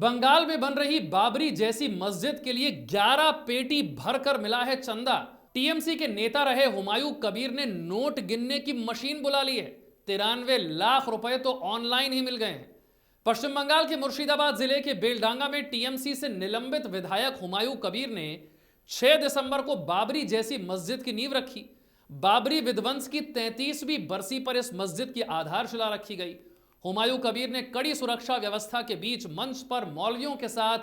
बंगाल में बन रही बाबरी जैसी मस्जिद के लिए 11 पेटी भरकर मिला है चंदा। टीएमसी के नेता रहे हुमायूं कबीर ने नोट गिनने की मशीन बुला ली है। 93 लाख रुपए तो ऑनलाइन ही मिल गए हैं। पश्चिम बंगाल के मुर्शिदाबाद जिले के बेलडांगा में टीएमसी से निलंबित विधायक हुमायूं कबीर ने 6 दिसंबर को बाबरी जैसी मस्जिद की नींव रखी। बाबरी विध्वंस की 33वीं बरसी पर इस मस्जिद की आधारशिला रखी गई। हुमायूं कबीर ने कड़ी सुरक्षा व्यवस्था के बीच मंच पर मौलवियों के साथ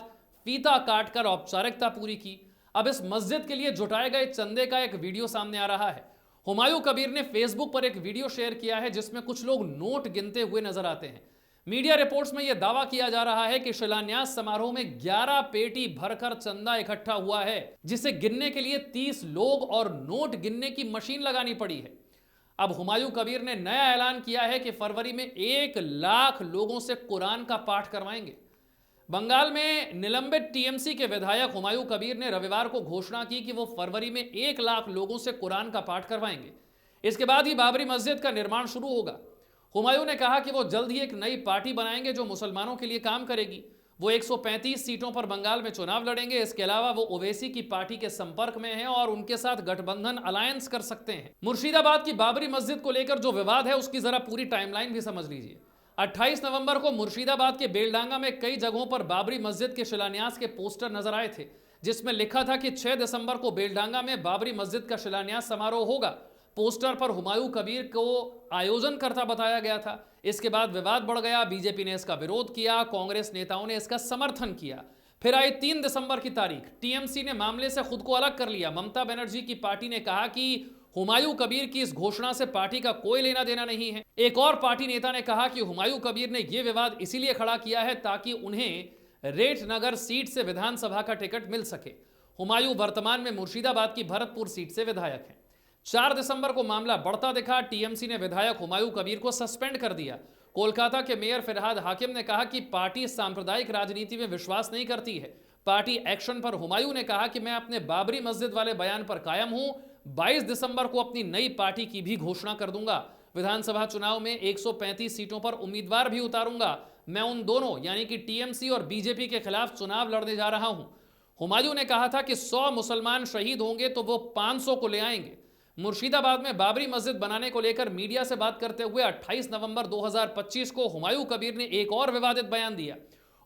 फीता काटकर औपचारिकता पूरी की। अब इस मस्जिद के लिए जुटाए गए चंदे का एक वीडियो सामने आ रहा है। हुमायूं कबीर ने फेसबुक पर एक वीडियो शेयर किया है जिसमें कुछ लोग नोट गिनते हुए नजर आते हैं। मीडिया रिपोर्ट्स में यह दावा किया जा रहा है कि शिलान्यास समारोह में 11 पेटी भरकर चंदा इकट्ठा हुआ है, जिसे गिनने के लिए 30 लोग और नोट गिनने की मशीन लगानी पड़ी है। अब हुमायूं कबीर ने नया ऐलान किया है कि फरवरी में 1 लाख लोगों से कुरान का पाठ करवाएंगे। बंगाल में निलंबित टीएमसी के विधायक हुमायूं कबीर ने रविवार को घोषणा की कि वो फरवरी में 1 लाख लोगों से कुरान का पाठ करवाएंगे। इसके बाद ही बाबरी मस्जिद का निर्माण शुरू होगा। हुमायूं ने कहा कि वो जल्द ही एक नई पार्टी बनाएंगे जो मुसलमानों के लिए काम करेगी। वो 135 सीटों पर बंगाल में चुनाव लड़ेंगे। इसके अलावा वो ओवैसी की पार्टी के संपर्क में हैं और उनके साथ गठबंधन अलायंस कर सकते हैं। मुर्शिदाबाद की बाबरी मस्जिद को लेकर जो विवाद है उसकी जरा पूरी टाइमलाइन भी समझ लीजिए। 28 नवंबर को मुर्शिदाबाद के बेलडांगा में कई जगहों पर बाबरी मस्जिद के शिलान्यास के पोस्टर नजर आए थे, जिसमें लिखा था कि 6 दिसंबर को बेलडांगा में बाबरी मस्जिद का शिलान्यास समारोह होगा। पोस्टर पर हुमायूं कबीर को आयोजनकर्ता बताया गया था। इसके बाद विवाद बढ़ गया। बीजेपी ने इसका विरोध किया, कांग्रेस नेताओं ने इसका समर्थन किया। फिर आई 3 दिसंबर की तारीख। टीएमसी ने मामले से खुद को अलग कर लिया। ममता बनर्जी की पार्टी ने कहा कि हुमायूं कबीर की इस घोषणा से पार्टी का कोई लेना देना नहीं है। एक और पार्टी नेता ने कहा कि हुमायूं कबीर ने यह विवाद इसीलिए खड़ा किया है ताकि उन्हें रेटनगर सीट से विधानसभा का टिकट मिल सके। हुमायूं वर्तमान में मुर्शिदाबाद की भरतपुर सीट से विधायक हैं। 4 दिसंबर को मामला बढ़ता दिखा। टीएमसी ने विधायक हुमायूं कबीर को सस्पेंड कर दिया। कोलकाता के मेयर फिरहाद हाकिम ने कहा कि पार्टी सांप्रदायिक राजनीति में विश्वास नहीं करती है। पार्टी एक्शन पर हुमायूं ने कहा कि मैं अपने बाबरी मस्जिद वाले बयान पर कायम हूं। 22 दिसंबर को अपनी नई पार्टी की भी घोषणा कर दूंगा। विधानसभा चुनाव में 135 सीटों पर उम्मीदवार भी उतारूंगा। मैं उन दोनों यानी कि टीएमसी और बीजेपी के खिलाफ चुनाव लड़ने जा रहा हूं। हुमायूं ने कहा था कि 100 मुसलमान शहीद होंगे तो वो 500 को ले आएंगे। मुर्शिदाबाद में बाबरी मस्जिद बनाने को लेकर मीडिया से बात करते हुए 28 नवंबर 2025 को हुमायूं कबीर ने एक और विवादित बयान दिया।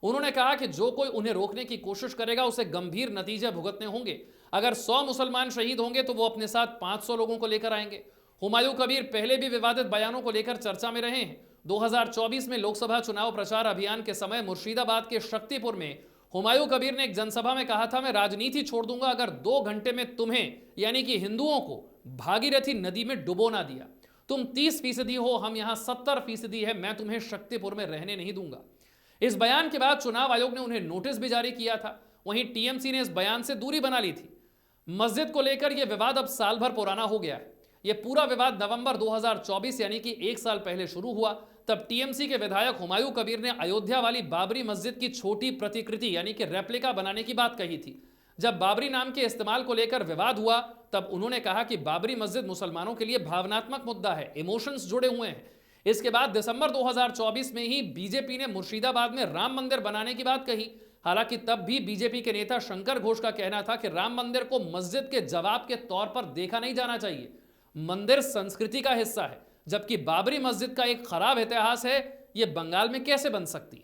उन्होंने कहा कि जो कोई उन्हें रोकने की कोशिश करेगा उसे गंभीर नतीजे भुगतने होंगे। अगर 100 मुसलमान शहीद होंगे तो वो अपने साथ 500 लोगों को लेकर आएंगे। हुमायूं कबीर पहले भी विवादित बयानों को लेकर चर्चा में रहे हैं। 2024 में लोकसभा चुनाव प्रचार अभियान के समय मुर्शिदाबाद के शक्तिपुर में हुमायूं कबीर ने एक जनसभा में कहा था, मैं राजनीति छोड़ दूंगा अगर 2 घंटे में तुम्हें यानी कि हिंदुओं को भागीरथी नदी में डुबो ना दिया। तुम 30% हो, हम यहां 70% है। मैं तुम्हें शक्तिपुर में रहने नहीं दूंगा। इस बयान के बाद चुनाव आयोग ने उन्हें नोटिस भी जारी किया था। वहीं टीएमसी ने इस बयान से दूरी बना ली थी। मस्जिद को लेकर यह विवाद अब साल भर पुराना हो गया है। यह पूरा विवाद नवंबर 2024 यानी कि 1 साल पहले शुरू हुआ। तब टीएमसी के विधायक हुमायूं कबीर ने अयोध्या वाली बाबरी मस्जिद की छोटी प्रतिकृति यानी कि रेप्लिका बनाने की बात कही थी। जब बाबरी नाम के इस्तेमाल को लेकर विवाद हुआ तब उन्होंने कहा कि बाबरी मस्जिद मुसलमानों के लिए भावनात्मक मुद्दा है, इमोशंस जुड़े हुए हैं। इसके बाद दिसंबर 2024 में ही बीजेपी ने मुर्शिदाबाद में राम मंदिर बनाने की बात कही। हालांकि तब भी बीजेपी के नेता शंकर घोष का कहना था कि राम मंदिर को मस्जिद के जवाब के तौर पर देखा नहीं जाना चाहिए। मंदिर संस्कृति का हिस्सा है, जबकि बाबरी मस्जिद का एक खराब इतिहास है। यह बंगाल में कैसे बन सकती है?